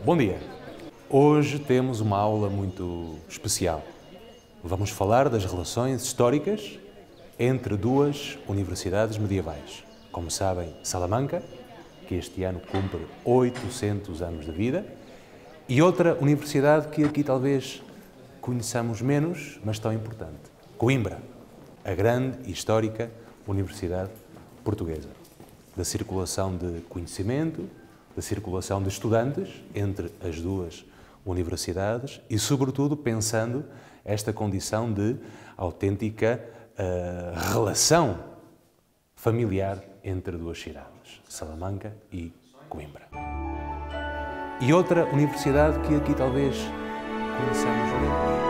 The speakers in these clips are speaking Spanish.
Bom dia! Hoje temos uma aula muito especial. Vamos falar das relações históricas entre duas universidades medievais. Como sabem, Salamanca, que este ano cumpre 800 anos de vida, e outra universidade que aqui talvez conheçamos menos, mas tão importante, Coimbra, a grande e histórica universidade portuguesa, da circulação de conhecimento, da circulação de estudantes entre as duas universidades e, sobretudo, pensando esta condição de autêntica relação familiar entre duas cidades, Salamanca e Coimbra. E outra universidade que aqui talvez conheçamos menos.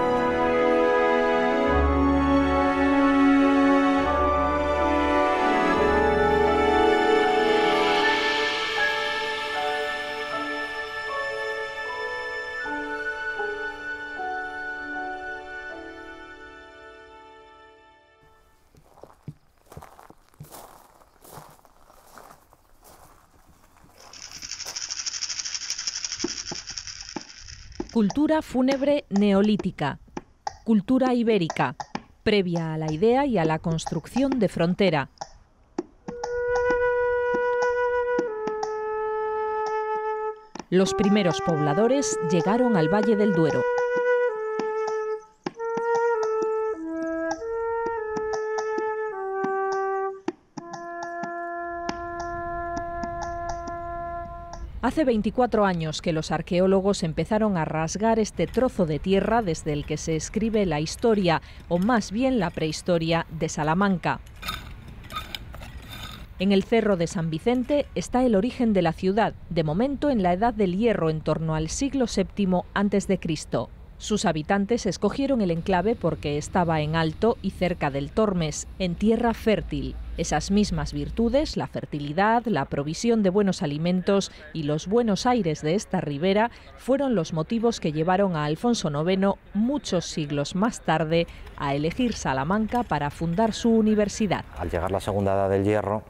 Cultura fúnebre neolítica, cultura ibérica, previa a la idea y a la construcción de frontera. Los primeros pobladores llegaron al Valle del Duero. Hace 24 años que los arqueólogos empezaron a rasgar este trozo de tierra desde el que se escribe la historia, o más bien la prehistoria, de Salamanca. En el Cerro de San Vicente está el origen de la ciudad, de momento en la Edad del Hierro, en torno al siglo VII a.C. Sus habitantes escogieron el enclave porque estaba en alto y cerca del Tormes, en tierra fértil. Esas mismas virtudes, la fertilidad, la provisión de buenos alimentos y los buenos aires de esta ribera, fueron los motivos que llevaron a Alfonso IX, muchos siglos más tarde, a elegir Salamanca para fundar su universidad. Al llegar la Segunda Edad del Hierro,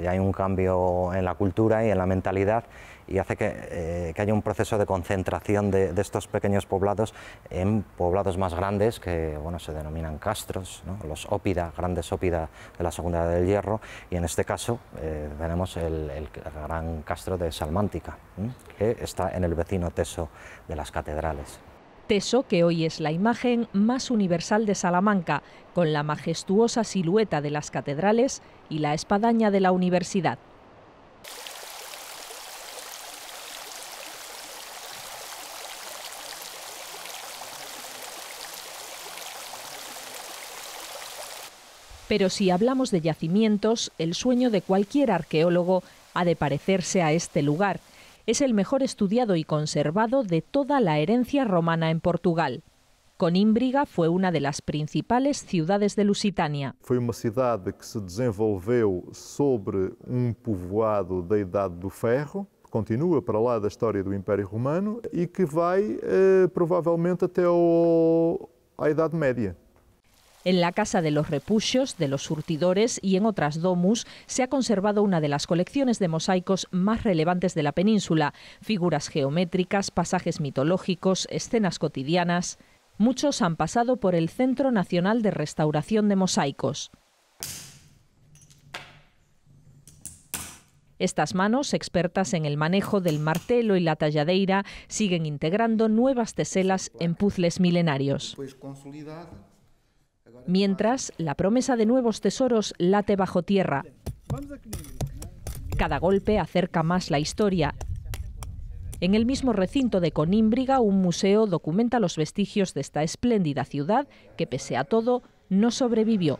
hay un cambio en la cultura y en la mentalidad, y hace que haya un proceso de concentración de estos pequeños poblados en poblados más grandes que se denominan castros, ¿no? Los ópida, grandes ópida de la Segunda Edad del Hierro, y en este caso tenemos el gran castro de Salmántica, que está en el vecino Teso de las catedrales. Teso, que hoy es la imagen más universal de Salamanca, con la majestuosa silueta de las catedrales y la espadaña de la universidad. Pero si hablamos de yacimientos, el sueño de cualquier arqueólogo ha de parecerse a este lugar. Es el mejor estudiado y conservado de toda la herencia romana en Portugal. Conímbriga fue una de las principales ciudades de Lusitania. Foi uma cidade que se desenvolveu sobre povoado da Idade do Ferro, continua para lá da história do Império Romano e que vai provavelmente até à Idade Média. En la Casa de los Repuxos, de los Surtidores y en otras domus se ha conservado una de las colecciones de mosaicos más relevantes de la península. Figuras geométricas, pasajes mitológicos, escenas cotidianas. Muchos han pasado por el Centro Nacional de Restauración de Mosaicos. Estas manos, expertas en el manejo del martelo y la talladeira, siguen integrando nuevas teselas en puzles milenarios. Mientras, la promesa de nuevos tesoros late bajo tierra. Cada golpe acerca más la historia. En el mismo recinto de Conímbriga, un museo documenta los vestigios de esta espléndida ciudad que, pese a todo, no sobrevivió.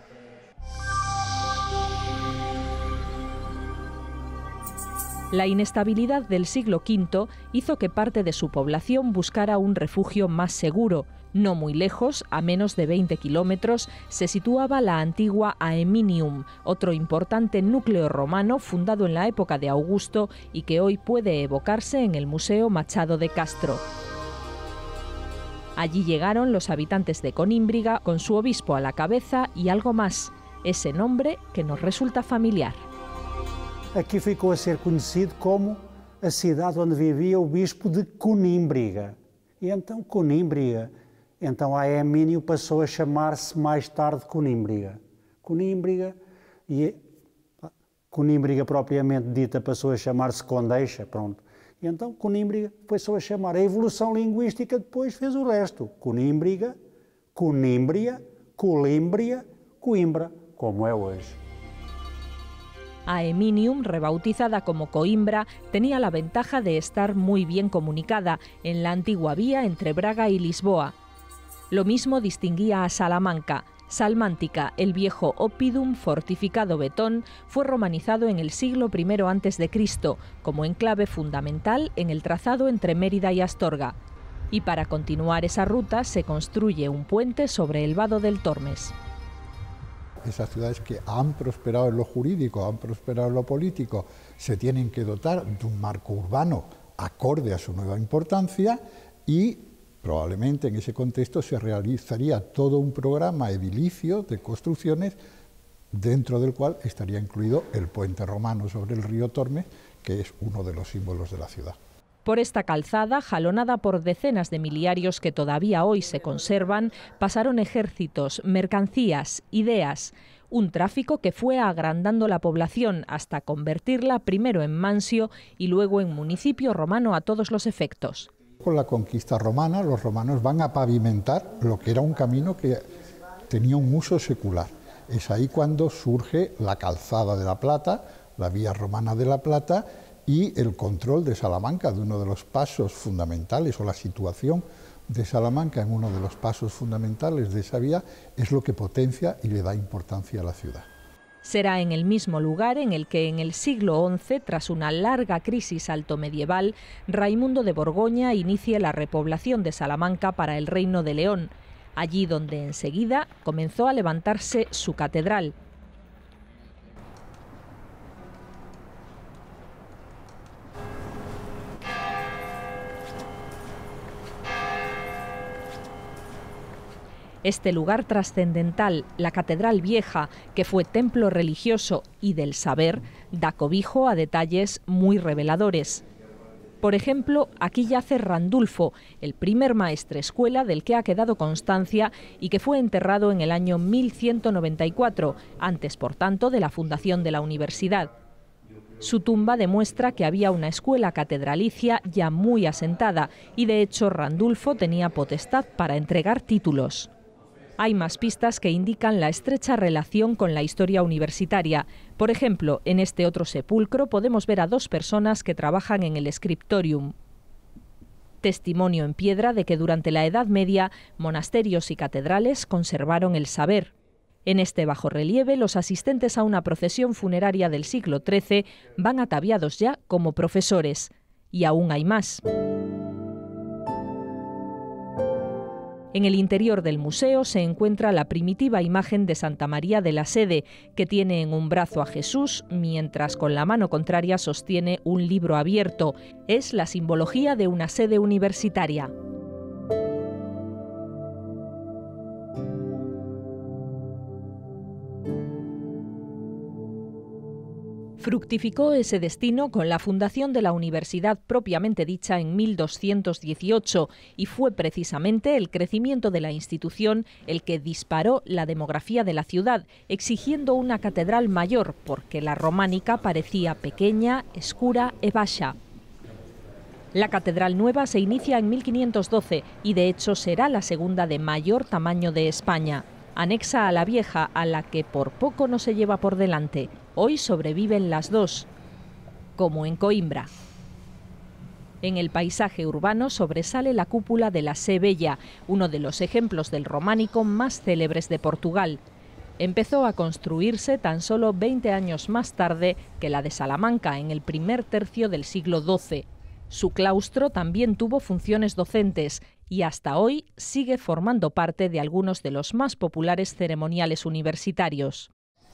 La inestabilidad del siglo V hizo que parte de su población buscara un refugio más seguro. No muy lejos, a menos de 20 kilómetros, se situaba la antigua Aeminium, otro importante núcleo romano fundado en la época de Augusto y que hoy puede evocarse en el Museo Machado de Castro. Allí llegaron los habitantes de Conímbriga con su obispo a la cabeza y algo más, ese nombre que nos resulta familiar. Aqui ficou a ser conhecido como a cidade onde vivia o bispo de Conímbriga. E então Conímbriga, então a Emínio passou a chamar-se mais tarde Conímbriga. Conímbriga propriamente dita passou a chamar-se Condeixa, pronto. E então Conímbriga passou a chamar. A evolução linguística depois fez o resto. Conímbriga, Conímbria, Colímbria, Coimbra, como é hoje. A Eminium, rebautizada como Coimbra, tenía la ventaja de estar muy bien comunicada en la antigua vía entre Braga y Lisboa. Lo mismo distinguía a Salamanca. Salmántica, el viejo oppidum fortificado betón, fue romanizado en el siglo I a.C. como enclave fundamental en el trazado entre Mérida y Astorga. Y para continuar esa ruta se construye un puente sobre el vado del Tormes. Esas ciudades que han prosperado en lo jurídico, han prosperado en lo político, se tienen que dotar de un marco urbano acorde a su nueva importancia y probablemente en ese contexto se realizaría todo un programa edilicio de construcciones dentro del cual estaría incluido el puente romano sobre el río Tormes, que es uno de los símbolos de la ciudad. Por esta calzada, jalonada por decenas de miliarios que todavía hoy se conservan, pasaron ejércitos, mercancías, ideas, un tráfico que fue agrandando la población hasta convertirla primero en mansio y luego en municipio romano a todos los efectos. Con la conquista romana, los romanos van a pavimentar lo que era un camino que tenía un uso secular. Es ahí cuando surge la calzada de la Plata, la vía romana de la Plata, y el control de Salamanca, de uno de los pasos fundamentales, o la situación de Salamanca en uno de los pasos fundamentales de esa vía, es lo que potencia y le da importancia a la ciudad. Será en el mismo lugar en el que en el siglo XI, tras una larga crisis altomedieval, Raimundo de Borgoña inicia la repoblación de Salamanca para el Reino de León, allí donde enseguida comenzó a levantarse su catedral. Este lugar trascendental, la Catedral Vieja, que fue templo religioso y del saber, da cobijo a detalles muy reveladores. Por ejemplo, aquí yace Randulfo, el primer maestrescuela del que ha quedado constancia y que fue enterrado en el año 1194, antes, por tanto, de la fundación de la universidad. Su tumba demuestra que había una escuela catedralicia ya muy asentada y, de hecho, Randulfo tenía potestad para entregar títulos. Hay más pistas que indican la estrecha relación con la historia universitaria. Por ejemplo, en este otro sepulcro podemos ver a dos personas que trabajan en el scriptorium. Testimonio en piedra de que durante la Edad Media monasterios y catedrales conservaron el saber. En este bajorrelieve, los asistentes a una procesión funeraria del siglo XIII van ataviados ya como profesores. Y aún hay más. En el interior del museo se encuentra la primitiva imagen de Santa María de la Sede, que tiene en un brazo a Jesús, mientras con la mano contraria sostiene un libro abierto. Es la simbología de una sede universitaria. Fructificó ese destino con la fundación de la universidad propiamente dicha en 1218 y fue precisamente el crecimiento de la institución el que disparó la demografía de la ciudad, exigiendo una catedral mayor porque la románica parecía pequeña, escura e baja. La catedral nueva se inicia en 1512 y de hecho será la segunda de mayor tamaño de España. Anexa a la vieja, a la que por poco no se lleva por delante. Hoy sobreviven las dos, como en Coimbra. En el paisaje urbano sobresale la cúpula de la Sé Bella, uno de los ejemplos del románico más célebres de Portugal. Empezó a construirse tan solo 20 años más tarde que la de Salamanca, en el primer tercio del siglo XII. Su claustro también tuvo funciones docentes y hasta hoy sigue formando parte de algunos de los más populares ceremoniales universitarios.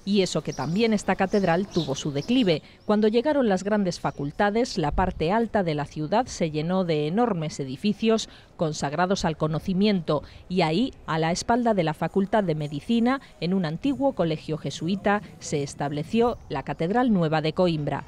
Y eso que también esta catedral tuvo su declive. Cuando llegaron las grandes facultades, la parte alta de la ciudad se llenó de enormes edificios consagrados al conocimiento y ahí, a la espalda de la Facultad de Medicina, en un antiguo colegio jesuita, se estableció la Catedral Nueva de Coimbra.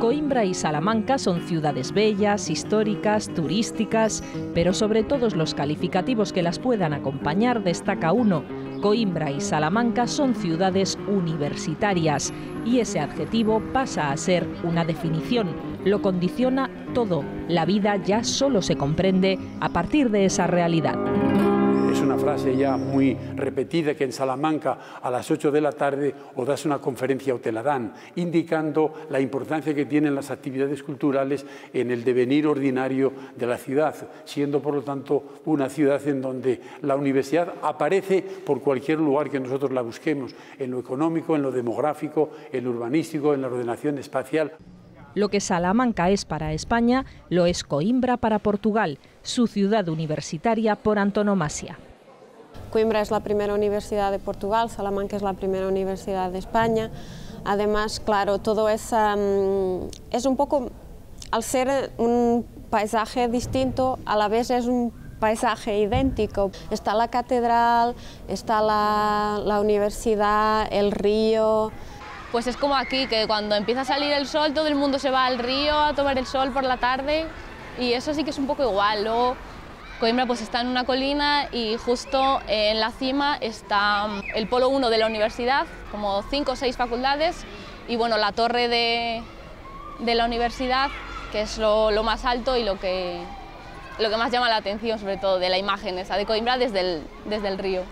Coimbra y Salamanca son ciudades bellas, históricas, turísticas, pero sobre todos los calificativos que las puedan acompañar destaca uno: Coimbra y Salamanca son ciudades universitarias, y ese adjetivo pasa a ser una definición, lo condiciona todo. La vida ya solo se comprende a partir de esa realidad. Es una frase ya muy repetida, que en Salamanca a las 8 de la tarde o das una conferencia o te la dan, indicando la importancia que tienen las actividades culturales en el devenir ordinario de la ciudad, siendo por lo tanto una ciudad en donde la universidad aparece por cualquier lugar que nosotros la busquemos, en lo económico, en lo demográfico, en lo urbanístico, en la ordenación espacial. Lo que Salamanca es para España, lo es Coimbra para Portugal, su ciudad universitaria por antonomasia. Coimbra es la primera universidad de Portugal, Salamanca es la primera universidad de España. Además, claro, todo es un poco, al ser un paisaje distinto, a la vez es un paisaje idéntico. Está la catedral, está la universidad, el río. Pues es como aquí, que cuando empieza a salir el sol todo el mundo se va al río a tomar el sol por la tarde, y eso sí que es un poco igual. Luego Coimbra pues está en una colina y justo en la cima está el polo 1 de la universidad, como 5 o 6 facultades, y bueno, la torre de la universidad, que es lo más alto y lo que más llama la atención, sobre todo de la imagen esa de Coimbra desde el río.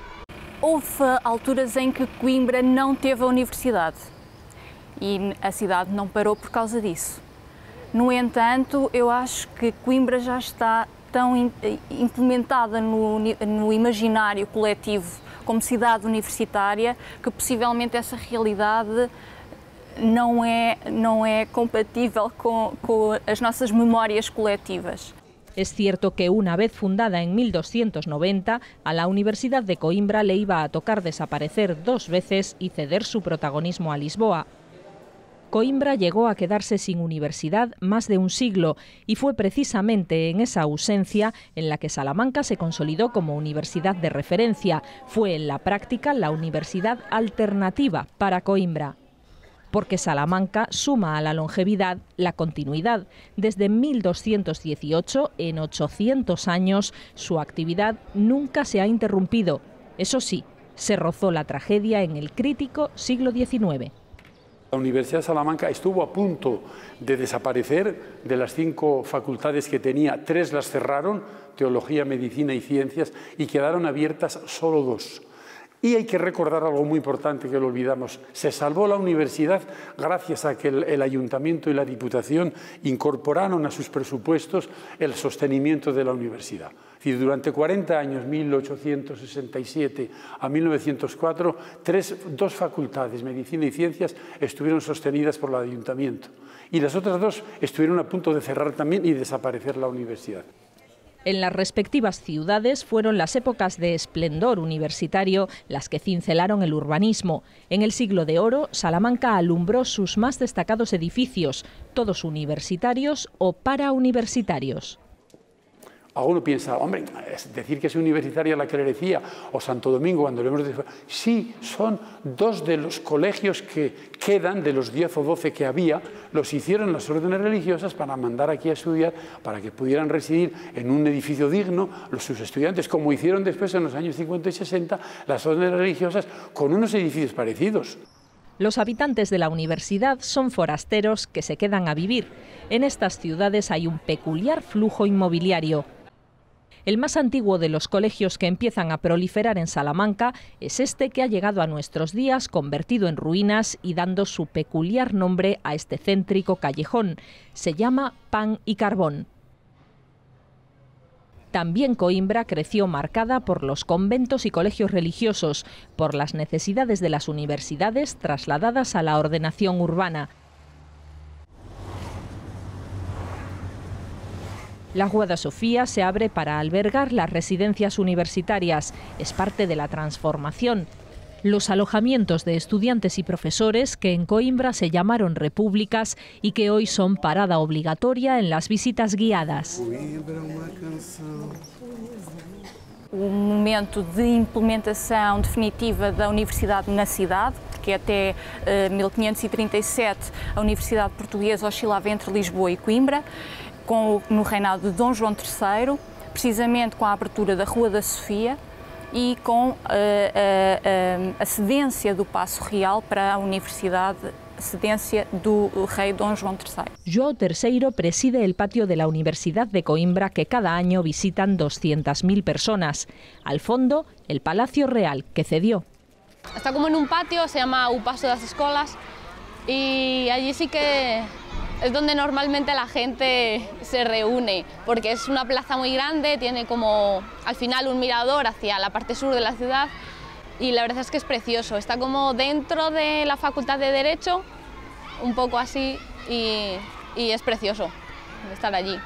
Houve alturas em que Coimbra não teve a universidade e a cidade não parou por causa disso. No entanto, eu acho que Coimbra já está tão implementada no imaginário coletivo como cidade universitária que possivelmente essa realidade não é compatível com as nossas memórias coletivas. Es cierto que una vez fundada en 1290, a la Universidad de Coimbra le iba a tocar desaparecer 2 veces y ceder su protagonismo a Lisboa. Coimbra llegó a quedarse sin universidad más de un siglo, y fue precisamente en esa ausencia en la que Salamanca se consolidó como universidad de referencia. Fue en la práctica la universidad alternativa para Coimbra, porque Salamanca suma a la longevidad la continuidad. Desde 1218, en 800 años, su actividad nunca se ha interrumpido. Eso sí, se rozó la tragedia en el crítico siglo XIX. La Universidad de Salamanca estuvo a punto de desaparecer. De las 5 facultades que tenía, 3 las cerraron, Teología, Medicina y Ciencias, y quedaron abiertas solo 2. Y hay que recordar algo muy importante que lo olvidamos. Se salvó la universidad gracias a que el Ayuntamiento y la Diputación incorporaron a sus presupuestos el sostenimiento de la universidad. Es decir, durante 40 años, 1867 a 1904, 2 facultades, Medicina y Ciencias, estuvieron sostenidas por el Ayuntamiento. Y las otras 2 estuvieron a punto de cerrar también y desaparecer la universidad. En las respectivas ciudades fueron las épocas de esplendor universitario las que cincelaron el urbanismo. En el siglo de oro, Salamanca alumbró sus más destacados edificios, todos universitarios o parauniversitarios. Alguno piensa, hombre, es decir que es universitaria la Clerecía o Santo Domingo, cuando lo hemos dicho, sí, son 2 de los colegios que quedan, de los 10 o 12 que había, los hicieron las órdenes religiosas para mandar aquí a estudiar, para que pudieran residir en un edificio digno sus estudiantes, como hicieron después en los años 50 y 60 las órdenes religiosas con unos edificios parecidos. Los habitantes de la universidad son forasteros que se quedan a vivir. En estas ciudades hay un peculiar flujo inmobiliario. El más antiguo de los colegios que empiezan a proliferar en Salamanca es este que ha llegado a nuestros días convertido en ruinas y dando su peculiar nombre a este céntrico callejón. Se llama Pan y Carbón. También Coimbra creció marcada por los conventos y colegios religiosos, por las necesidades de las universidades trasladadas a la ordenación urbana. La Guada Sofía se abre para albergar las residencias universitarias. Es parte de la transformación. Los alojamientos de estudiantes y profesores que en Coimbra se llamaron repúblicas y que hoy son parada obligatoria en las visitas guiadas. O momento de implementação definitiva da universidade na cidade, porque até 1537 a Universidade Portuguesa oscilava entre Lisboa e Coimbra, no reinado de Dom João III, precisamente com a abertura da Rua da Sofia e com a cedência do Paço Real para a Universidade, cedência do rei Dom João III. João III preside el patio de la Universidad de Coimbra, que cada año visitan 200.000 personas. Al fondo, el Palacio Real, que cedió. Está como en un patio, se llama o Paso das Escolas, y allí sí que es donde normalmente la gente se reúne, porque es una plaza muy grande, tiene como al final un mirador hacia la parte sur de la ciudad, y la verdad es que es precioso. Está como dentro de la Facultad de Derecho, un poco así, y es precioso estar allí.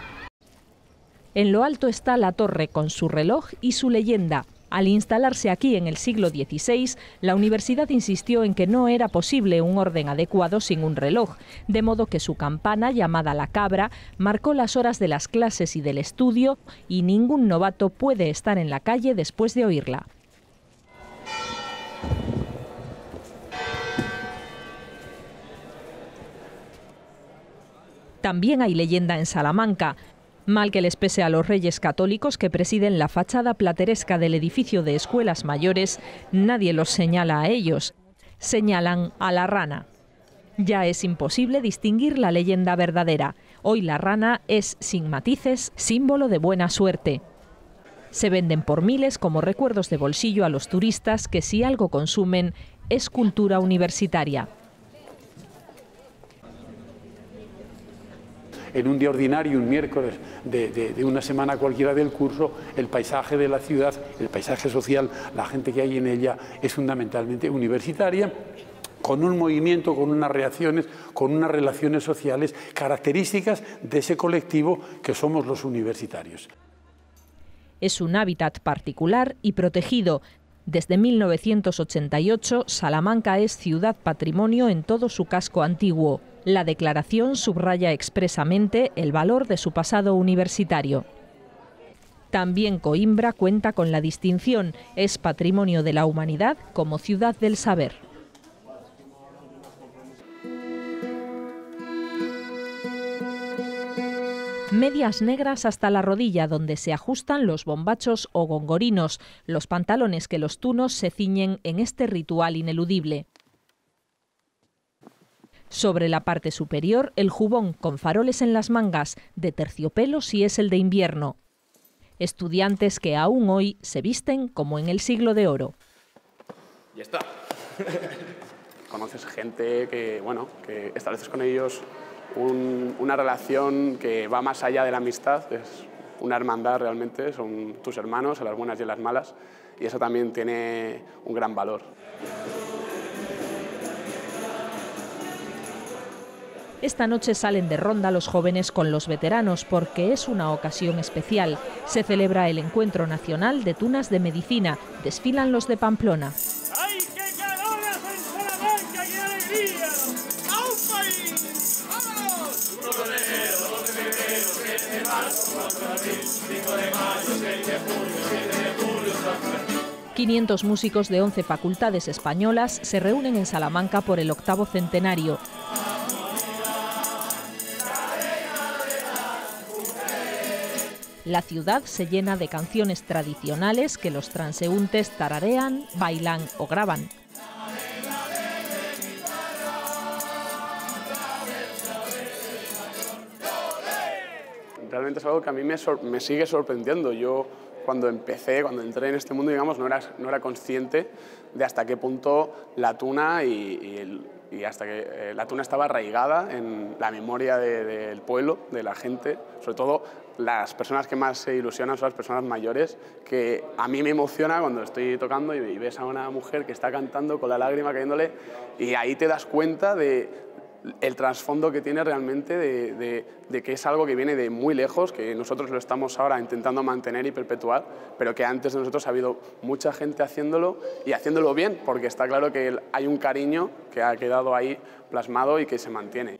En lo alto está la torre con su reloj y su leyenda. Al instalarse aquí en el siglo XVI, la universidad insistió en que no era posible un orden adecuado sin un reloj, de modo que su campana, llamada la cabra, marcó las horas de las clases y del estudio, y ningún novato puede estar en la calle después de oírla. También hay leyenda en Salamanca. Mal que les pese a los reyes católicos que presiden la fachada plateresca del edificio de escuelas mayores, nadie los señala a ellos. Señalan a la rana. Ya es imposible distinguir la leyenda verdadera. Hoy la rana es, sin matices, símbolo de buena suerte. Se venden por miles como recuerdos de bolsillo a los turistas que, si algo consumen, es cultura universitaria. En un día ordinario, un miércoles de una semana cualquiera del curso, el paisaje de la ciudad, el paisaje social, la gente que hay en ella es fundamentalmente universitaria, con un movimiento, con unas reacciones, con unas relaciones sociales características de ese colectivo que somos los universitarios. Es un hábitat particular y protegido. Desde 1988, Salamanca es ciudad patrimonio en todo su casco antiguo. La declaración subraya expresamente el valor de su pasado universitario. También Coimbra cuenta con la distinción, es Patrimonio de la Humanidad como ciudad del saber. Medias negras hasta la rodilla, donde se ajustan los bombachos o gongorinos, los pantalones que los tunos se ciñen en este ritual ineludible. Sobre la parte superior, el jubón con faroles en las mangas, de terciopelo si es el de invierno. Estudiantes que aún hoy se visten como en el siglo de oro. Ya está. Conoces gente que estableces con ellos una relación que va más allá de la amistad, es una hermandad realmente, son tus hermanos en las buenas y en las malas, y eso también tiene un gran valor. Esta noche salen de ronda los jóvenes con los veteranos porque es una ocasión especial. Se celebra el Encuentro Nacional de Tunas de Medicina. Desfilan los de Pamplona. ¡Ay, qué calores en Salamanca, qué alegría! ¡A un país! ¡Vámonos! 1 de enero, 2 de febrero, 7 de marzo, 4 de abril, 5 de mayo, 6 de junio, 7 de julio, San Fermín. 500 músicos de 11 facultades españolas se reúnen en Salamanca por el 8º centenario. La ciudad se llena de canciones tradicionales que los transeúntes tararean, bailan o graban. Realmente es algo que a mí me sigue sorprendiendo. Yo cuando entré en este mundo, digamos, no era consciente de hasta qué punto la tuna y hasta que la tuna estaba arraigada en la memoria del pueblo, de la gente, sobre todo las personas que más se ilusionan son las personas mayores, que a mí me emociona cuando estoy tocando y ves a una mujer que está cantando con la lágrima cayéndole y ahí te das cuenta de el trasfondo que tiene realmente de que es algo que viene de muy lejos, que nosotros lo estamos ahora intentando mantener y perpetuar, pero que antes de nosotros ha habido mucha gente haciéndolo y haciéndolo bien, porque está claro que hay un cariño que ha quedado ahí plasmado y que se mantiene.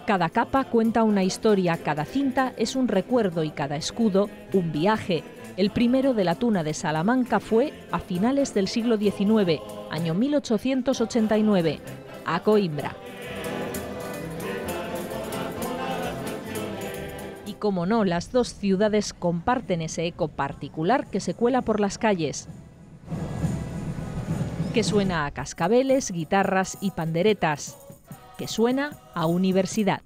Cada capa cuenta una historia, cada cinta es un recuerdo y cada escudo un viaje. El primero de la tuna de Salamanca fue a finales del siglo XIX, año 1889, a Coimbra. Y como no, las dos ciudades comparten ese eco particular que se cuela por las calles, que suena a cascabeles, guitarras y panderetas, que suena a universidad.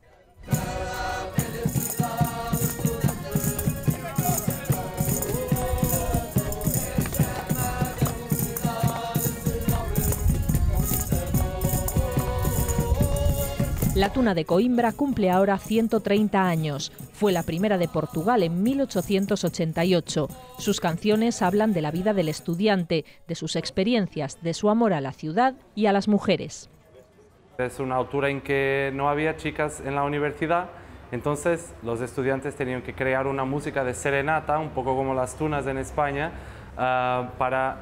La tuna de Coimbra cumple ahora 130 años. Fue la primera de Portugal en 1888. Sus canciones hablan de la vida del estudiante, de sus experiencias, de su amor a la ciudad y a las mujeres. Es una altura en que no había chicas en la universidad, entonces los estudiantes tenían que crear una música de serenata, un poco como las tunas en España, para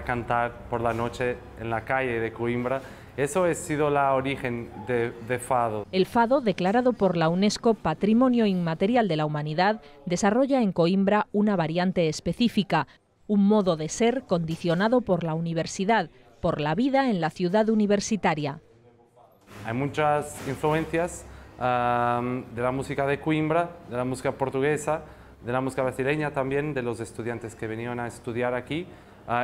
cantar por la noche en la calle de Coimbra. Eso ha sido el origen de fado. El fado, declarado por la UNESCO Patrimonio Inmaterial de la Humanidad, desarrolla en Coimbra una variante específica, un modo de ser condicionado por la universidad, por la vida en la ciudad universitaria. Hay muchas influencias de la música de Coimbra, de la música portuguesa, de la música brasileña también, de los estudiantes que venían a estudiar aquí.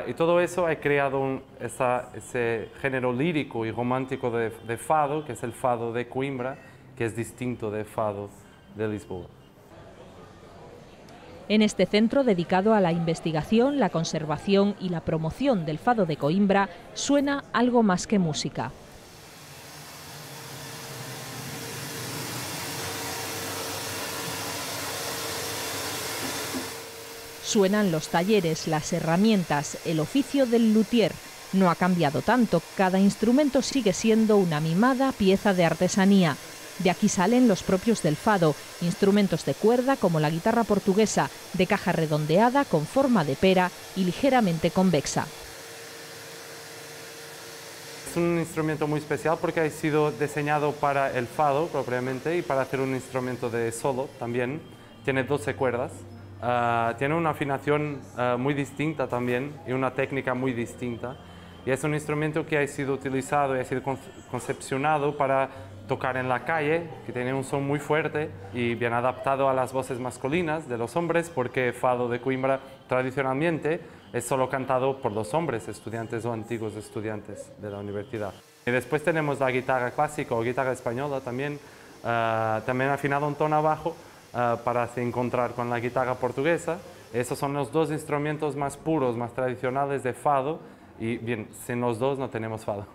Y todo eso ha creado ese género lírico y romántico de fado, que es el fado de Coimbra, que es distinto del fado de Lisboa. En este centro dedicado a la investigación, la conservación y la promoción del fado de Coimbra suena algo más que música. Suenan los talleres, las herramientas, el oficio del luthier. No ha cambiado tanto, cada instrumento sigue siendo una mimada pieza de artesanía. De aquí salen los propios del fado, instrumentos de cuerda como la guitarra portuguesa, de caja redondeada con forma de pera y ligeramente convexa. Es un instrumento muy especial porque ha sido diseñado para el fado propiamente y para hacer un instrumento de solo también. Tiene 12 cuerdas. Tiene una afinación muy distinta también y una técnica muy distinta. Y es un instrumento que ha sido utilizado y ha sido concepcionado para tocar en la calle, que tiene un son muy fuerte y bien adaptado a las voces masculinas de los hombres, porque fado de Coimbra tradicionalmente es solo cantado por los hombres, estudiantes o antiguos estudiantes de la universidad. Y después tenemos la guitarra clásica o guitarra española también, también afinado un tono abajo, para encontrar con la guitarra portuguesa. Esos son los dos instrumentos más puros, más tradicionales de fado, y bien, sin los dos no tenemos fado.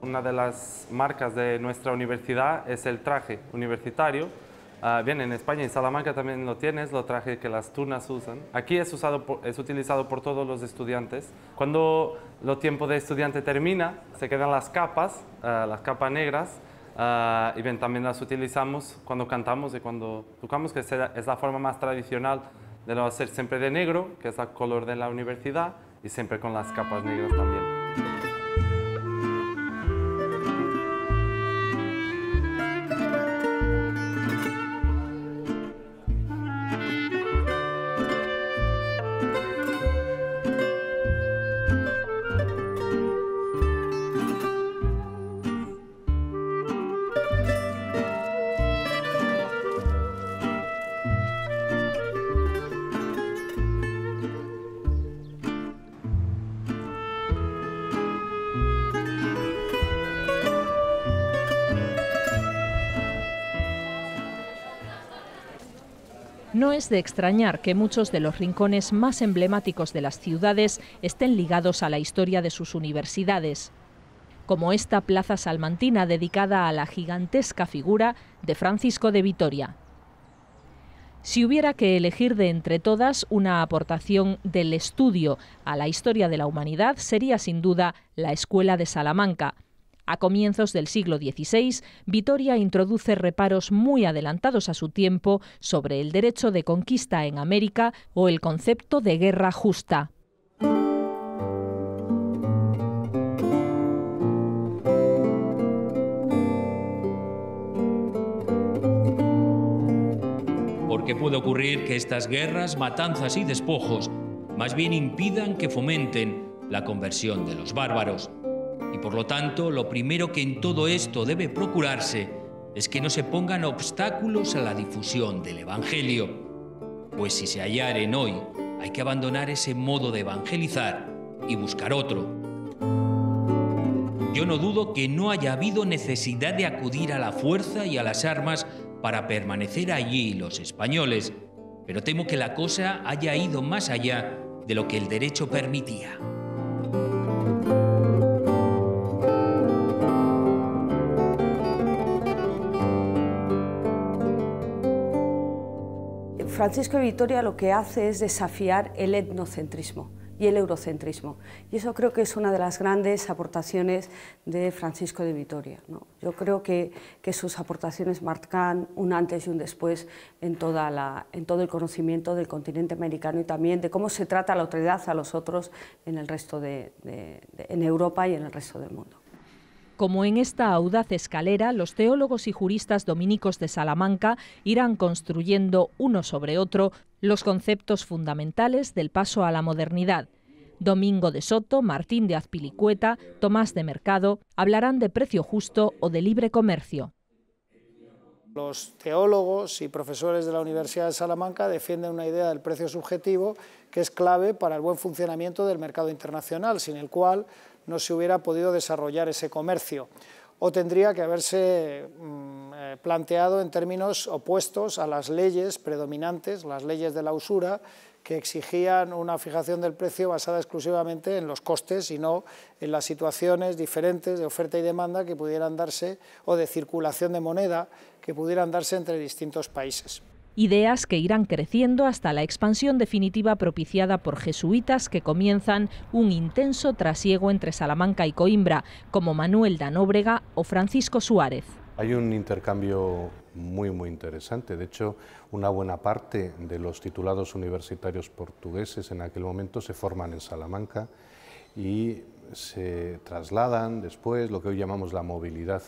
Una de las marcas de nuestra universidad es el traje universitario. Bien, en España, en Salamanca también lo tienes, lo traje que las tunas usan. Aquí es utilizado por todos los estudiantes. Cuando el tiempo de estudiante termina, se quedan las capas negras, y bien, también las utilizamos cuando cantamos y cuando tocamos, que es la forma más tradicional de lo hacer siempre de negro, que es el color de la universidad, y siempre con las capas negras también. No es de extrañar que muchos de los rincones más emblemáticos de las ciudades estén ligados a la historia de sus universidades, como esta plaza salmantina dedicada a la gigantesca figura de Francisco de Vitoria. Si hubiera que elegir de entre todas una aportación del estudio a la historia de la humanidad, sería sin duda la Escuela de Salamanca. A comienzos del siglo XVI, Vitoria introduce reparos muy adelantados a su tiempo sobre el derecho de conquista en América o el concepto de guerra justa. Porque puede ocurrir que estas guerras, matanzas y despojos más bien impidan que fomenten la conversión de los bárbaros. Y por lo tanto, lo primero que en todo esto debe procurarse es que no se pongan obstáculos a la difusión del Evangelio. Pues si se hallaren hoy, hay que abandonar ese modo de evangelizar y buscar otro. Yo no dudo que no haya habido necesidad de acudir a la fuerza y a las armas para permanecer allí los españoles, pero temo que la cosa haya ido más allá de lo que el derecho permitía. Francisco de Vitoria lo que hace es desafiar el etnocentrismo y el eurocentrismo. Y eso creo que es una de las grandes aportaciones de Francisco de Vitoria, ¿no? Yo creo que sus aportaciones marcan un antes y un después en todo el conocimiento del continente americano y también de cómo se trata la otredad a los otros en el resto en Europa y en el resto del mundo. Como en esta audaz escalera, los teólogos y juristas dominicos de Salamanca irán construyendo uno sobre otro los conceptos fundamentales del paso a la modernidad. Domingo de Soto, Martín de Azpilicueta, Tomás de Mercado hablarán de precio justo o de libre comercio. Los teólogos y profesores de la Universidad de Salamanca defienden una idea del precio subjetivo que es clave para el buen funcionamiento del mercado internacional, sin el cual no se hubiera podido desarrollar ese comercio, o tendría que haberse planteado en términos opuestos a las leyes predominantes, las leyes de la usura, que exigían una fijación del precio basada exclusivamente en los costes y no en las situaciones diferentes de oferta y demanda que pudieran darse, o de circulación de moneda que pudieran darse entre distintos países. Ideas que irán creciendo hasta la expansión definitiva propiciada por jesuitas que comienzan un intenso trasiego entre Salamanca y Coimbra, como Manuel da Nóbrega o Francisco Suárez. Hay un intercambio muy interesante. De hecho, una buena parte de los titulados universitarios portugueses en aquel momento se forman en Salamanca y se trasladan después lo que hoy llamamos la movilidad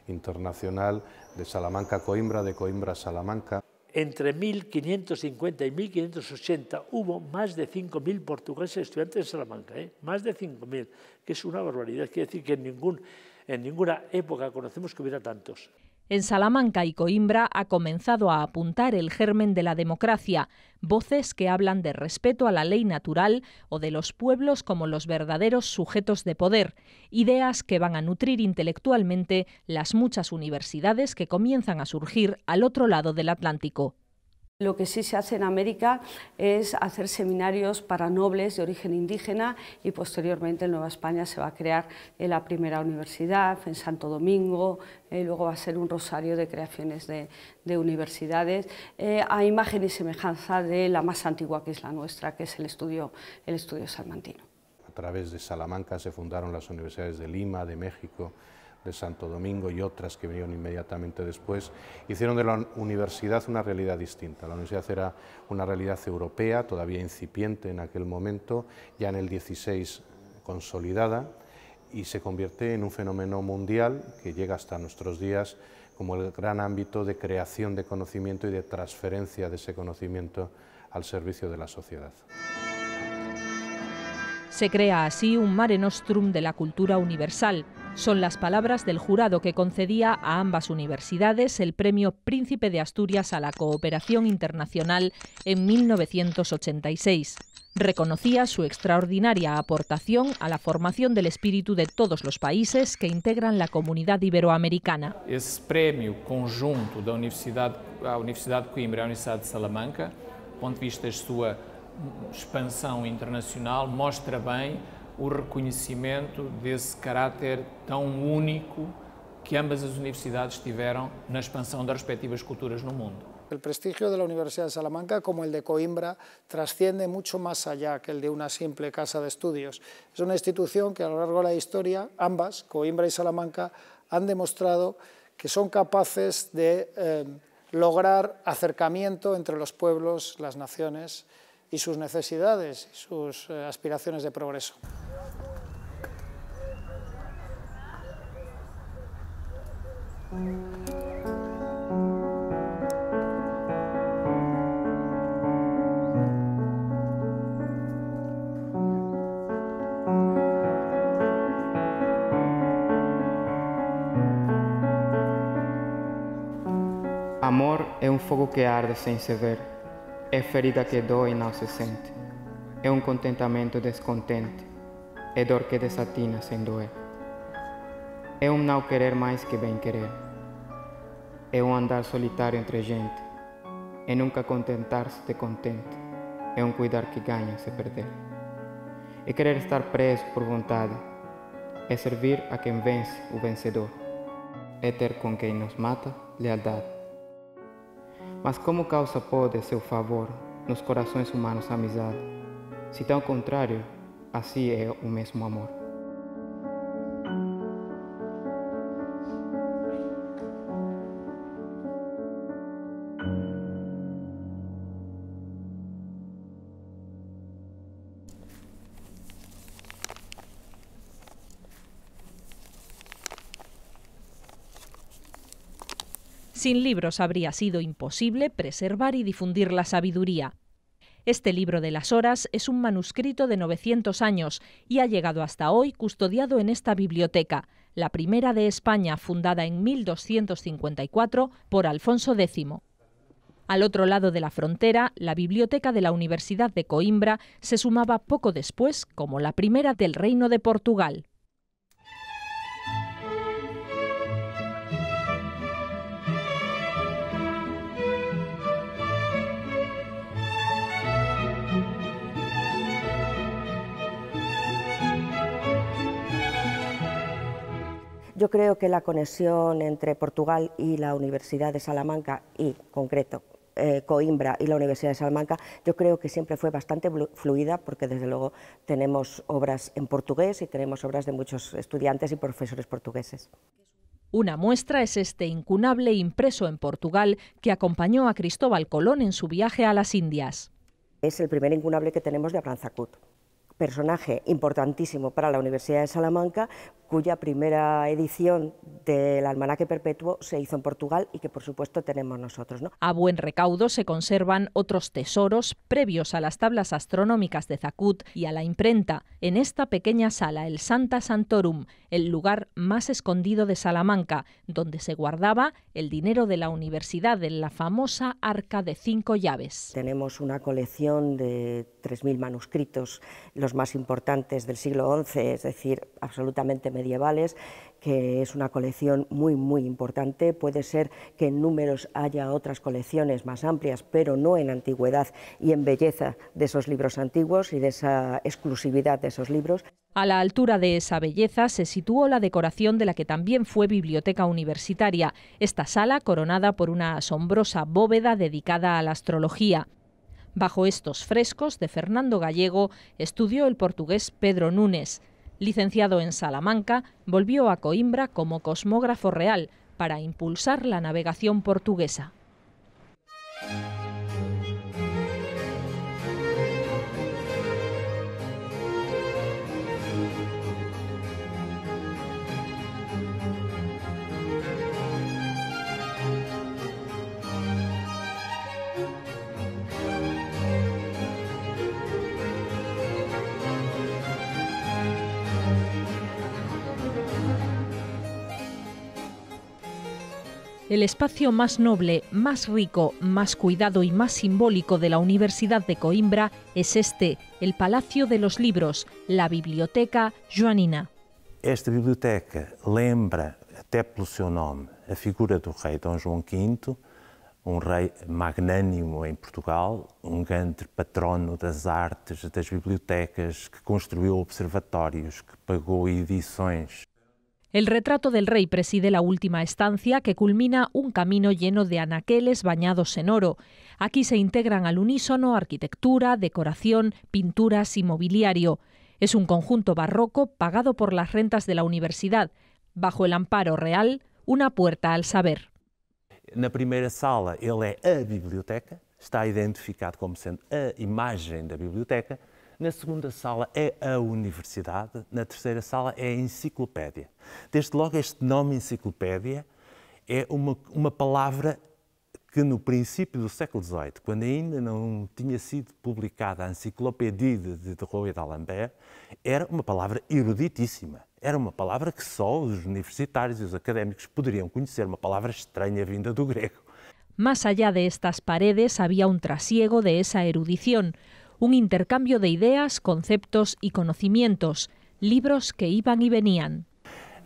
internacional de Salamanca a Coimbra, de Coimbra a Salamanca. Entre 1550 y 1580 hubo más de 5.000 portugueses estudiantes en Salamanca, más de 5.000, que es una barbaridad. Quiere decir que en ninguna época conocemos que hubiera tantos. En Salamanca y Coimbra ha comenzado a apuntar el germen de la democracia, voces que hablan de respeto a la ley natural o de los pueblos como los verdaderos sujetos de poder, ideas que van a nutrir intelectualmente las muchas universidades que comienzan a surgir al otro lado del Atlántico. Lo que sí se hace en América es hacer seminarios para nobles de origen indígena y posteriormente en Nueva España se va a crear la primera universidad en Santo Domingo, luego va a ser un rosario de creaciones de universidades a imagen y semejanza de la más antigua que es la nuestra, que es el estudio salmantino. A través de Salamanca se fundaron las universidades de Lima, de México, de Santo Domingo y otras que vinieron inmediatamente después, hicieron de la universidad una realidad distinta. La universidad era una realidad europea, todavía incipiente en aquel momento, ya en el 16 consolidada, y se convierte en un fenómeno mundial que llega hasta nuestros días como el gran ámbito de creación de conocimiento y de transferencia de ese conocimiento al servicio de la sociedad. Se crea así un mare nostrum de la cultura universal. Son las palabras del jurado que concedía a ambas universidades el Premio Príncipe de Asturias a la Cooperación Internacional en 1986. Reconocía su extraordinaria aportación a la formación del espíritu de todos los países que integran la comunidad iberoamericana. Esse prémio conjunto da Universidade a Universidade de Coimbra e a Universidade de Salamanca, do ponto de vista da sua expansão internacional, mostra bem o reconhecimento desse caráter tão único que ambas as universidades tiveram na expansão das respectivas culturas no mundo. El prestigio de la Universidad de Salamanca, como el de Coimbra, trasciende mucho más allá que el de una simple casa de estudios. Es una institución que a lo largo de la historia, ambas, Coimbra y Salamanca, han demostrado que son capaces de lograr acercamiento entre los pueblos, las naciones y sus necesidades y sus aspiraciones de progreso. Amor é um fogo que arde sem se ver, é ferida que dói e não se sente, é um contentamento descontente, é dor que desatina sem doer. É um não querer mais que bem querer, é um andar solitário entre gente, é nunca contentar-se de contente, é um cuidar que ganha se perder. É querer estar preso por vontade, é servir a quem vence o vencedor, é ter com quem nos mata lealdade. Mas como causa pode seu favor nos corações humanos a amizade, se tão contrário, assim é o mesmo amor. Sin libros habría sido imposible preservar y difundir la sabiduría. Este libro de las horas es un manuscrito de 900 años y ha llegado hasta hoy custodiado en esta biblioteca, la primera de España, fundada en 1254 por Alfonso X. Al otro lado de la frontera, la biblioteca de la Universidad de Coimbra se sumaba poco después como la primera del Reino de Portugal. Yo creo que la conexión entre Portugal y la Universidad de Salamanca, y concreto Coimbra y la Universidad de Salamanca, yo creo que siempre fue bastante fluida, porque desde luego tenemos obras en portugués y tenemos obras de muchos estudiantes y profesores portugueses. Una muestra es este incunable impreso en Portugal que acompañó a Cristóbal Colón en su viaje a las Indias. Es el primer incunable que tenemos de Abraham Zacut, personaje importantísimo para la Universidad de Salamanca, cuya primera edición del Almanaque Perpetuo se hizo en Portugal y que por supuesto tenemos nosotros, ¿no? A buen recaudo se conservan otros tesoros previos a las tablas astronómicas de Zacut y a la imprenta en esta pequeña sala, el Santa Santorum, el lugar más escondido de Salamanca, donde se guardaba el dinero de la universidad en la famosa Arca de 5 llaves. Tenemos una colección de 3.000 manuscritos, los más importantes del siglo XI, es decir, absolutamente medievales, que es una colección muy importante. Puede ser que en números haya otras colecciones más amplias, pero no en antigüedad y en belleza de esos libros antiguos y de esa exclusividad de esos libros. A la altura de esa belleza se situó la decoración de la que también fue biblioteca universitaria, esta sala coronada por una asombrosa bóveda dedicada a la astrología. Bajo estos frescos de Fernando Gallego estudió el portugués Pedro Nunes. Licenciado en Salamanca, volvió a Coimbra como cosmógrafo real para impulsar la navegación portuguesa. El espacio más noble, más rico, más cuidado y más simbólico de la Universidad de Coimbra es este, el Palacio de los Libros, la Biblioteca Joanina. Esta biblioteca lembra, até pelo seu nome, a figura do rei Dom João V, um rei magnânimo em Portugal, um grande patrono das artes, das bibliotecas, que construiu observatórios, que pagou edições. El retrato del rey preside la última estancia que culmina un camino lleno de anaqueles bañados en oro. Aquí se integran al unísono arquitectura, decoración, pinturas y mobiliario. Es un conjunto barroco pagado por las rentas de la universidad. Bajo el amparo real, una puerta al saber. Na primeira sala ele é a biblioteca, está identificado como sendo a imagem da biblioteca. Na segunda sala é a universidade, na terceira sala é a enciclopédia. Desde logo este nome enciclopédia é uma palavra que no princípio do século XVIII, quando ainda não tinha sido publicada a Enciclopédie de Roy d'Alembert, era uma palavra eruditíssima. Era uma palavra que só os universitários e os académicos poderiam conhecer, uma palavra estranha vinda do grego. Más allá de estas paredes había un trasiego de esa erudición, un intercambio de ideas, conceptos y conocimientos, libros que iban y venían.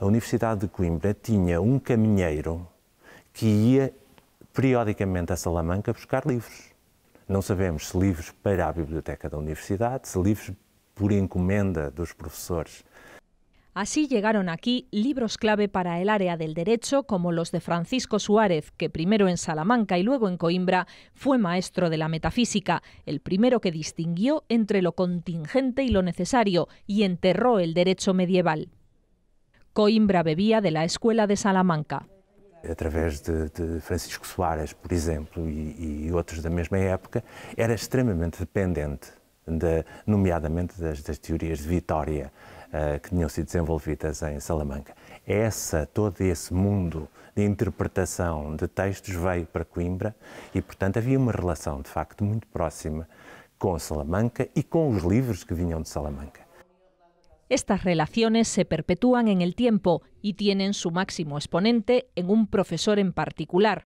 A Universidade de Coimbra tinha um caminheiro que ia periodicamente a Salamanca buscar livros. Não sabemos se livros para a biblioteca da universidade, se livros por encomenda dos profesores. Así llegaron aquí libros clave para el área del derecho, como los de Francisco Suárez, que primero en Salamanca y luego en Coimbra fue maestro de la metafísica, el primero que distinguió entre lo contingente y lo necesario y enterró el derecho medieval. Coimbra bebía de la escuela de Salamanca. Através de Francisco Suárez, por exemplo, e outros da mesma época, era extremamente dependente, nomeadamente das teorias de Vitória, que tinham sido desenvolvidas em Salamanca. Todo esse mundo de interpretação de textos veio para Coimbra e, portanto, havia uma relação, de facto, muito próxima com Salamanca e com os livros que vinham de Salamanca. Estas relaciones se perpetúan en el tiempo y tienen su máximo exponente en un profesor en particular.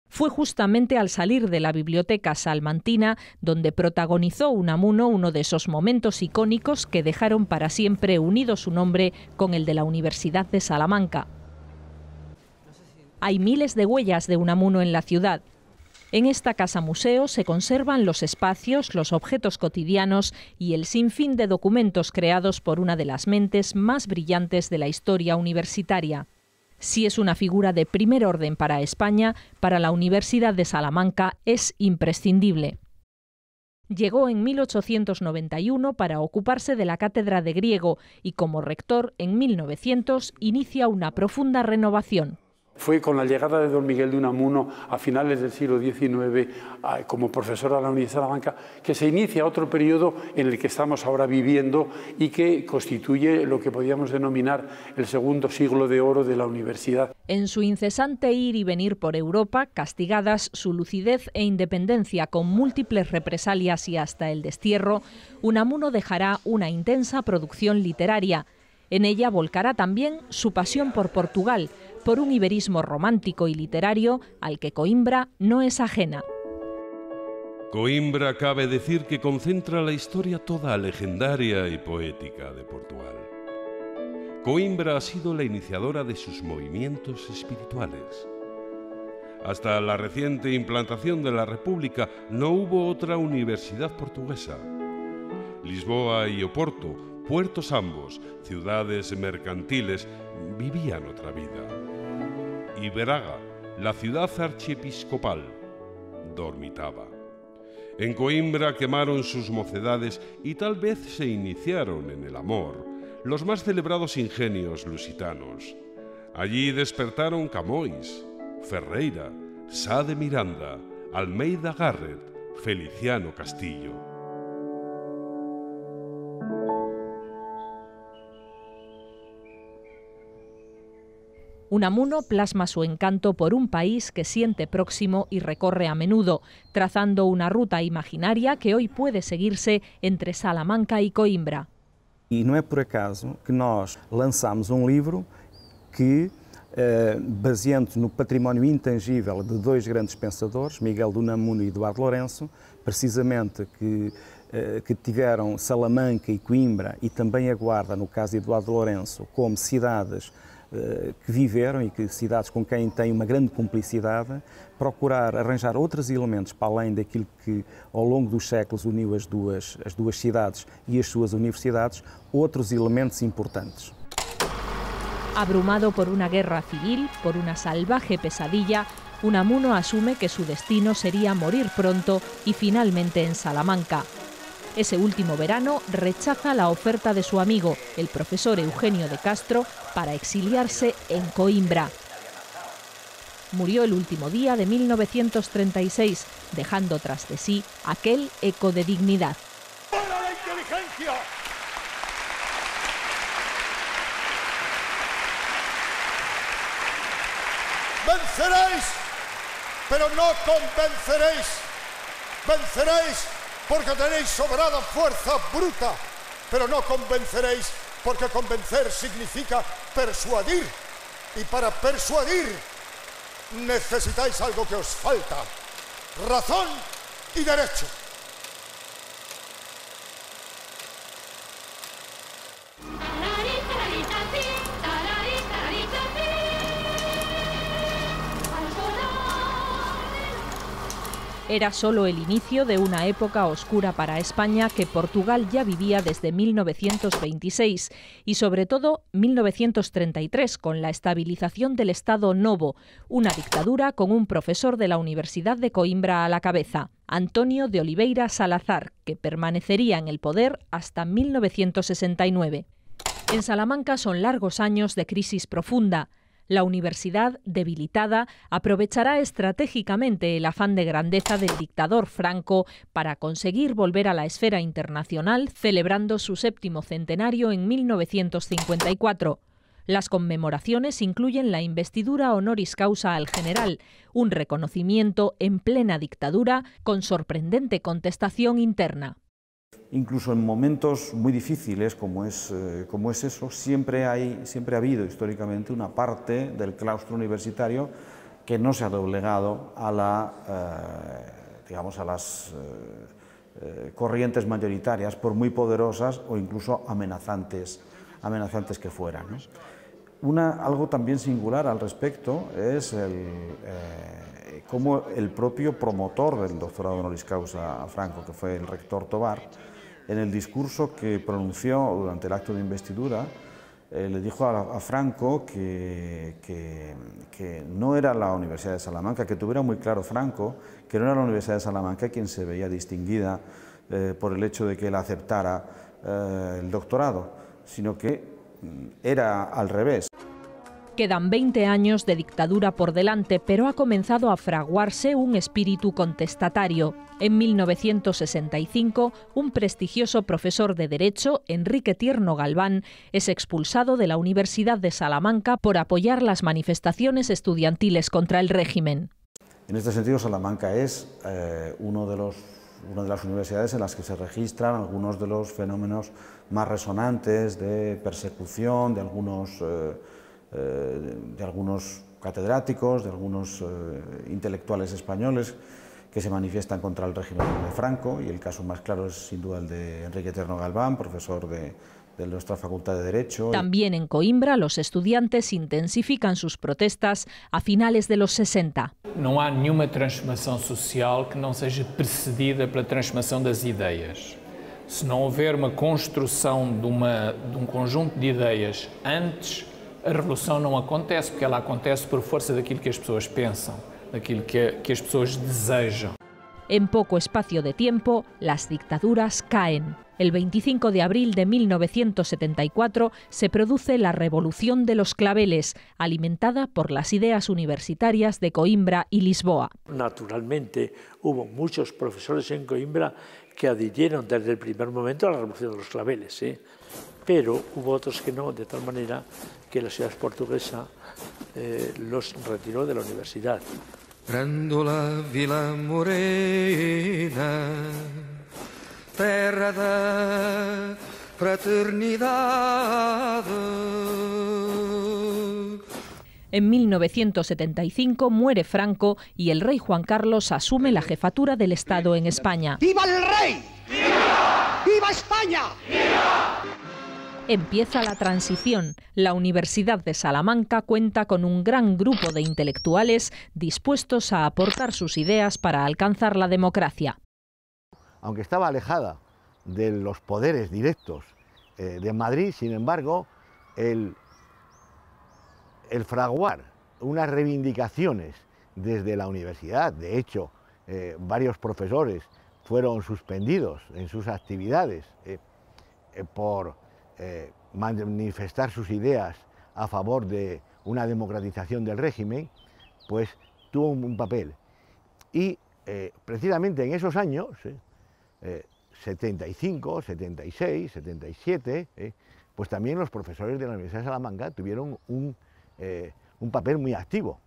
Fue justamente al salir de la biblioteca salmantina donde protagonizó Unamuno uno de esos momentos icónicos que dejaron para siempre unido su nombre con el de la Universidad de Salamanca. Hay miles de huellas de Unamuno en la ciudad. En esta casa-museo se conservan los espacios, los objetos cotidianos y el sinfín de documentos creados por una de las mentes más brillantes de la historia universitaria. Si es una figura de primer orden para España, para la Universidad de Salamanca es imprescindible. Llegó en 1891 para ocuparse de la cátedra de griego y como rector en 1900 inicia una profunda renovación. Fue con la llegada de don Miguel de Unamuno a finales del siglo XIX como profesor a la Universidad de Salamanca que se inicia otro periodo en el que estamos ahora viviendo y que constituye lo que podríamos denominar el segundo siglo de oro de la universidad. En su incesante ir y venir por Europa, castigadas su lucidez e independencia con múltiples represalias y hasta el destierro, Unamuno dejará una intensa producción literaria. En ella volcará también su pasión por Portugal, por un iberismo romántico y literario al que Coimbra no es ajena. Coimbra cabe decir que concentra la historia toda legendaria y poética de Portugal. Coimbra ha sido la iniciadora de sus movimientos espirituales. Hasta la reciente implantación de la República no hubo otra universidad portuguesa. Lisboa y Oporto, puertos ambos, ciudades mercantiles, vivían otra vida. Y Braga, la ciudad archiepiscopal, dormitaba. En Coimbra quemaron sus mocedades y tal vez se iniciaron en el amor los más celebrados ingenios lusitanos. Allí despertaron Camões, Ferreira, Sá de Miranda, Almeida Garrett, Feliciano Castillo. Unamuno plasma su encanto por un país que siente próximo y recorre a menudo, trazando una ruta imaginaria que hoy puede seguirse entre Salamanca e Coimbra. E não é por acaso que nós lançamos livro que, baseando no património intangível de dois grandes pensadores, Miguel de Unamuno e Eduardo Lourenço, precisamente que tiveram Salamanca e Coimbra e também a Guarda, no caso de Eduardo Lourenço, como cidades que viveram e que cidades com quem tem uma grande cumplicidade, procurar arranjar outros elementos para além daquilo que ao longo dos séculos uniu as duas cidades e as suas universidades, outros elementos importantes. Abrumado por una guerra civil, por una salvaje pesadilla, Unamuno asume que su destino sería morir pronto y finalmente en Salamanca. Ese último verano rechaza la oferta de su amigo, el profesor Eugenio de Castro, para exiliarse en Coimbra. Murió el último día de 1936, dejando tras de sí aquel eco de dignidad. ¡Fuera la inteligencia! Venceréis, pero no convenceréis. Venceréis porque tenéis sobrada fuerza bruta, pero no convenceréis porque convencer significa persuadir. Y para persuadir necesitáis algo que os falta: razón y derecho. Era solo el inicio de una época oscura para España que Portugal ya vivía desde 1926 y sobre todo 1933 con la estabilización del Estado Novo, una dictadura con un profesor de la Universidad de Coimbra a la cabeza, Antonio de Oliveira Salazar, que permanecería en el poder hasta 1969. En Salamanca son largos años de crisis profunda. La universidad, debilitada, aprovechará estratégicamente el afán de grandeza del dictador Franco para conseguir volver a la esfera internacional, celebrando su 7º centenario en 1954. Las conmemoraciones incluyen la investidura honoris causa al general, un reconocimiento en plena dictadura con sorprendente contestación interna. Incluso en momentos muy difíciles como es eso, siempre ha habido históricamente una parte del claustro universitario que no se ha doblegado a las corrientes mayoritarias, por muy poderosas o incluso amenazantes que fueran, ¿no? Algo también singular al respecto es cómo el propio promotor del doctorado honoris causa a Franco, que fue el rector Tobar, en el discurso que pronunció durante el acto de investidura, le dijo a Franco que no era la Universidad de Salamanca, que tuviera muy claro Franco que no era la Universidad de Salamanca quien se veía distinguida por el hecho de que él aceptara el doctorado, sino que era al revés. Quedan 20 años de dictadura por delante, pero ha comenzado a fraguarse un espíritu contestatario. En 1965, un prestigioso profesor de Derecho, Enrique Tierno Galván, es expulsado de la Universidad de Salamanca por apoyar las manifestaciones estudiantiles contra el régimen. En este sentido, Salamanca es una de las universidades en las que se registran algunos de los fenómenos más resonantes de persecución de algunos catedráticos, de algunos intelectuales españoles que se manifiestan contra el régimen de Franco, y el caso más claro es sin duda el de Enrique Tierno Galván, profesor de nuestra Facultad de Derecho. También en Coimbra los estudiantes intensifican sus protestas a finales de los 60. Não há nenhuma transformação social que não seja precedida pela transformação das ideias. Se não houver uma construção de um conjunto de ideias antes, a revolução não acontece, porque ela acontece por força daquilo que as pessoas pensam, daquilo que as pessoas desejam. En poco espacio de tiempo, las dictaduras caen. El 25 de abril de 1974 se produce la Revolución de los Claveles, alimentada por las ideas universitarias de Coimbra y Lisboa. Naturalmente, hubo muchos profesores en Coimbra que adhirieron desde el primer momento a la Revolución de los Claveles, pero hubo otros que no, de tal manera que la ciudad portuguesa los retiró de la universidad. Grândola Vila Morena, terra da fraternidade. En 1975 muere Franco y el rey Juan Carlos asume la jefatura del Estado en España. ¡Viva el rey! ¡Viva! ¡Viva España! ¡Viva! Empieza la transición. La Universidad de Salamanca cuenta con un gran grupo de intelectuales dispuestos a aportar sus ideas para alcanzar la democracia. Aunque estaba alejada de los poderes directos de Madrid, sin embargo, el fraguar unas reivindicaciones desde la universidad, de hecho, varios profesores fueron suspendidos en sus actividades por manifestar sus ideas a favor de una democratización del régimen, pues tuvo un papel. Y precisamente en esos años, 75, 76, 77, pues también los profesores de la Universidad de Salamanca tuvieron un papel muy activo.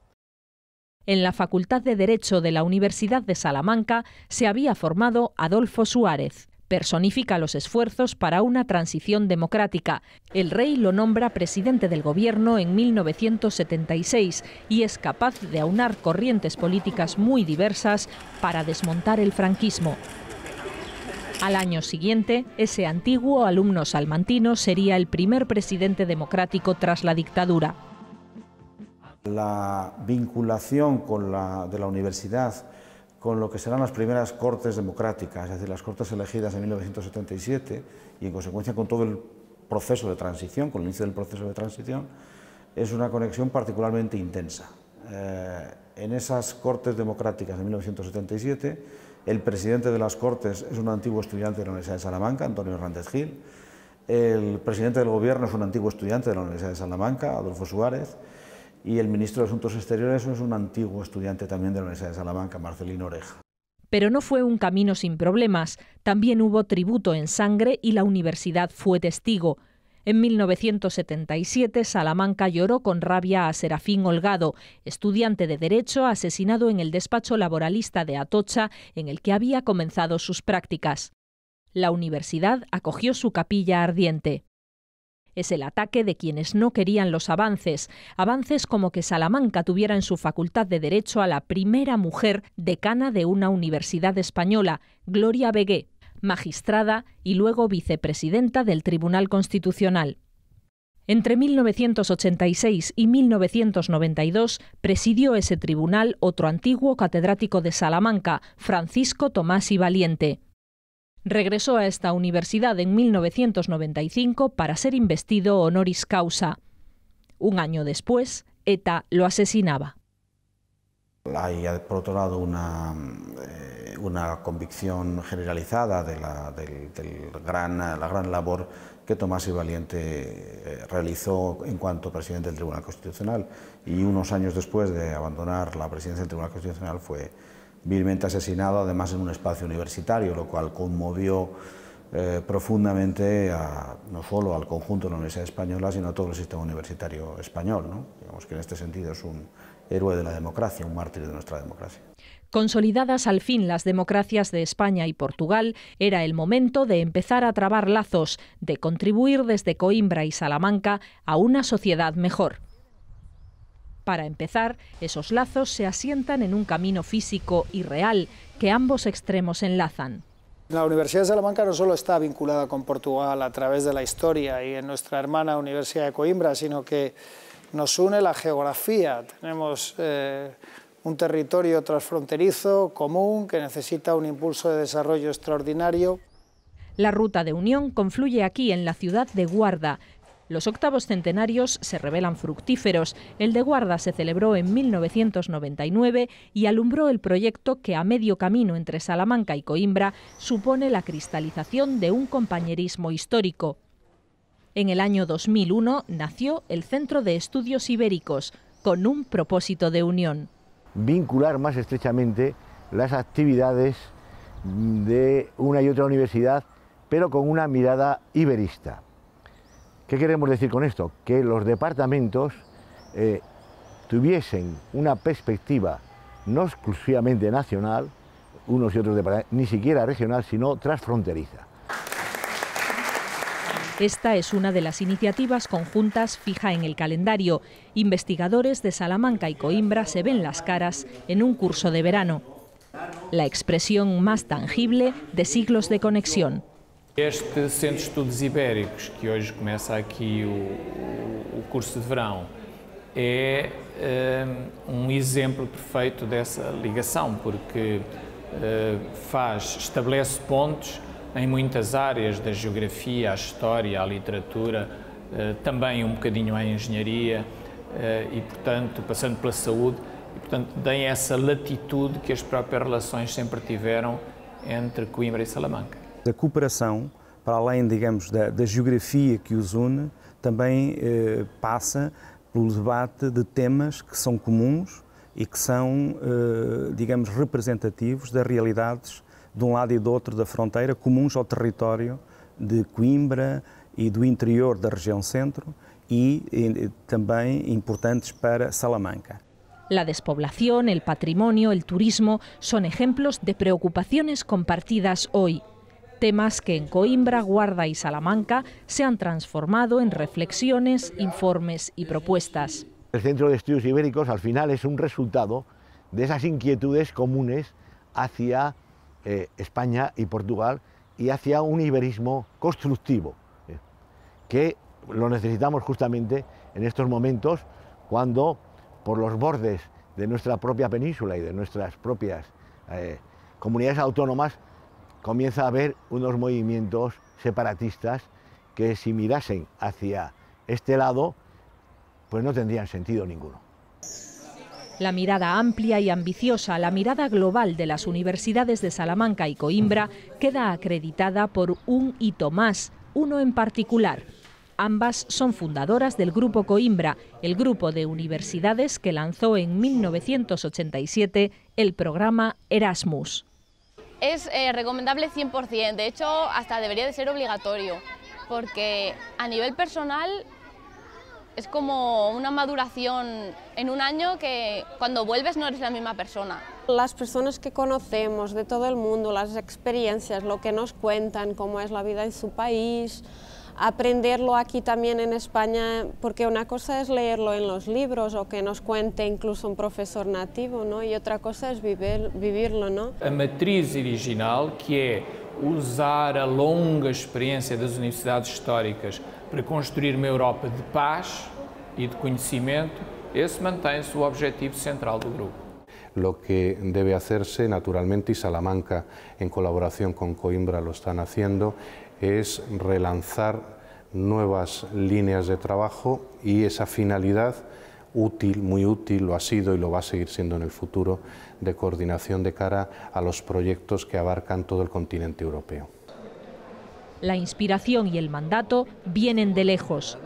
En la Facultad de Derecho de la Universidad de Salamanca se había formado Adolfo Suárez. Personifica los esfuerzos para una transición democrática. El rey lo nombra presidente del gobierno en 1976 y es capaz de aunar corrientes políticas muy diversas para desmontar el franquismo. Al año siguiente, ese antiguo alumno salmantino sería el primer presidente democrático tras la dictadura. La vinculación de la universidad con lo que serán las primeras Cortes democráticas, es decir, las Cortes elegidas en 1977 y en consecuencia con todo el proceso de transición, con el inicio del proceso de transición, es una conexión particularmente intensa. En esas Cortes democráticas de 1977, el presidente de las Cortes es un antiguo estudiante de la Universidad de Salamanca, Antonio Hernández Gil. El presidente del gobierno es un antiguo estudiante de la Universidad de Salamanca, Adolfo Suárez. Y el ministro de Asuntos Exteriores es un antiguo estudiante también de la Universidad de Salamanca, Marcelino Oreja. Pero no fue un camino sin problemas. También hubo tributo en sangre y la universidad fue testigo. En 1977, Salamanca lloró con rabia a Serafín Holgado, estudiante de Derecho asesinado en el despacho laboralista de Atocha, en el que había comenzado sus prácticas. La universidad acogió su capilla ardiente. Es el ataque de quienes no querían los avances como que Salamanca tuviera en su Facultad de Derecho a la primera mujer decana de una universidad española, Gloria Begué, magistrada y luego vicepresidenta del Tribunal Constitucional. Entre 1986 y 1992 presidió ese tribunal otro antiguo catedrático de Salamanca, Francisco Tomás y Valiente. Regresó a esta universidad en 1995 para ser investido honoris causa. Un año después, ETA lo asesinaba. Hay, por otro lado, una convicción generalizada de la gran labor que Tomás y Valiente realizó en cuanto presidente del Tribunal Constitucional, y unos años después de abandonar la presidencia del Tribunal Constitucional fue vilmente asesinado, además en un espacio universitario, lo cual conmovió profundamente no solo al conjunto de la Universidad Española, sino a todo el sistema universitario español, ¿no? Digamos que en este sentido es un héroe de la democracia, un mártir de nuestra democracia. Consolidadas al fin las democracias de España y Portugal, era el momento de empezar a trabar lazos, de contribuir desde Coimbra y Salamanca a una sociedad mejor. Para empezar, esos lazos se asientan en un camino físico y real que ambos extremos enlazan. La Universidad de Salamanca no solo está vinculada con Portugal a través de la historia y en nuestra hermana Universidad de Coimbra, sino que nos une la geografía. Tenemos un territorio transfronterizo común que necesita un impulso de desarrollo extraordinario. La ruta de unión confluye aquí en la ciudad de Guarda. Los octavos centenarios se revelan fructíferos. El de Guarda se celebró en 1999 y alumbró el proyecto que a medio camino entre Salamanca y Coimbra supone la cristalización de un compañerismo histórico. En el año 2001 nació el Centro de Estudios Ibéricos, con un propósito de unión. Vincular más estrechamente las actividades de una y otra universidad, pero con una mirada iberista. ¿Qué queremos decir con esto? Que los departamentos tuviesen una perspectiva no exclusivamente nacional, unos y otros departamentos, ni siquiera regional, sino transfronteriza. Esta es una de las iniciativas conjuntas fija en el calendario. Investigadores de Salamanca y Coimbra se ven las caras en un curso de verano. La expresión más tangible de siglos de conexión. Este Centro de Estudos Ibéricos, que hoje começa aqui o curso de verão, é um exemplo perfeito dessa ligação, porque estabelece pontos em muitas áreas da geografia, a história, a literatura, também um bocadinho a engenharia e, portanto, passando pela saúde, e, portanto, tem essa latitude que as próprias relações sempre tiveram entre Coimbra e Salamanca. A cooperação, para além, digamos, da geografia que os une, também passa pelo debate de temas que são comuns e que são, digamos, representativos das realidades de um lado e do outro da fronteira, comuns ao território de Coimbra e do interior da região centro y también importantes para Salamanca. La despoblación, el patrimonio, el turismo son ejemplos de preocupaciones compartidas hoy. Temas que en Coimbra, Guarda y Salamanca se han transformado en reflexiones, informes y propuestas. El Centro de Estudios Ibéricos al final es un resultado de esas inquietudes comunes hacia España y Portugal y hacia un iberismo constructivo, que lo necesitamos justamente en estos momentos cuando por los bordes de nuestra propia península y de nuestras propias comunidades autónomas comienza a haber unos movimientos separatistas que si mirasen hacia este lado pues no tendrían sentido ninguno. La mirada amplia y ambiciosa, la mirada global de las universidades de Salamanca y Coimbra queda acreditada por un hito más, uno en particular. Ambas son fundadoras del Grupo Coimbra, el grupo de universidades que lanzó en 1987 el programa Erasmus. Es recomendable 100%, de hecho hasta debería de ser obligatorio, porque a nivel personal es como una maduración en un año que cuando vuelves no eres la misma persona. Las personas que conocemos de todo el mundo, las experiencias, lo que nos cuentan, cómo es la vida en su país, aprenderlo aquí también en España, porque una cosa es leerlo en los libros o que nos cuente incluso un profesor nativo, ¿no? Y otra cosa es vivirlo, ¿no? A matriz original, que é usar a longa experiência das universidades históricas para construir uma Europa de paz e de conhecimento, esse mantém-se o objetivo central do grupo. Lo que debe hacerse, naturalmente, y Salamanca en colaboración con Coimbra lo están haciendo, es relanzar nuevas líneas de trabajo y esa finalidad útil, muy útil, lo ha sido y lo va a seguir siendo en el futuro, de coordinación de cara a los proyectos que abarcan todo el continente europeo. La inspiración y el mandato vienen de lejos.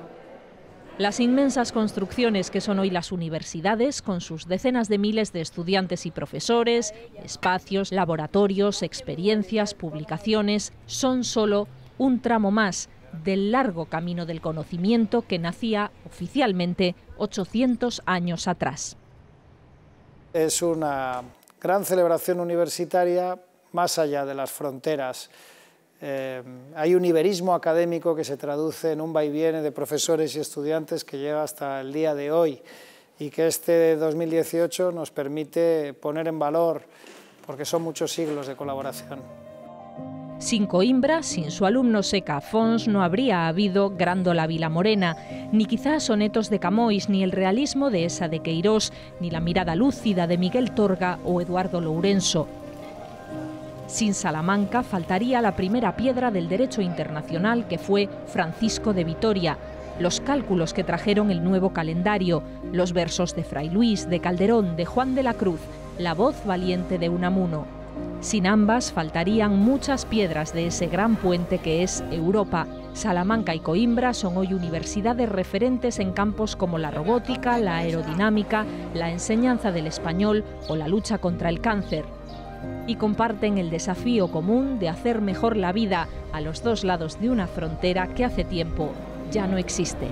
Las inmensas construcciones que son hoy las universidades, con sus decenas de miles de estudiantes y profesores, espacios, laboratorios, experiencias, publicaciones, son solo un tramo más del largo camino del conocimiento que nacía oficialmente 800 años atrás. Es una gran celebración universitaria más allá de las fronteras. Hay un iberismo académico que se traduce en un vaiviene de profesores y estudiantes que llega hasta el día de hoy y que este 2018 nos permite poner en valor, porque son muchos siglos de colaboración. Sin Coimbra, sin su alumno Seca Fons, no habría habido Grándola Vilamorena, ni quizá sonetos de Camões, ni el realismo de Esa de Queirós, ni la mirada lúcida de Miguel Torga o Eduardo Lourenço. Sin Salamanca faltaría la primera piedra del derecho internacional, que fue Francisco de Vitoria, los cálculos que trajeron el nuevo calendario, los versos de Fray Luis, de Calderón, de Juan de la Cruz, la voz valiente de Unamuno. Sin ambas faltarían muchas piedras de ese gran puente que es Europa. Salamanca y Coimbra son hoy universidades referentes en campos como la robótica, la aerodinámica, la enseñanza del español o la lucha contra el cáncer. Y comparten el desafío común de hacer mejor la vida a los dos lados de una frontera que hace tiempo ya no existe.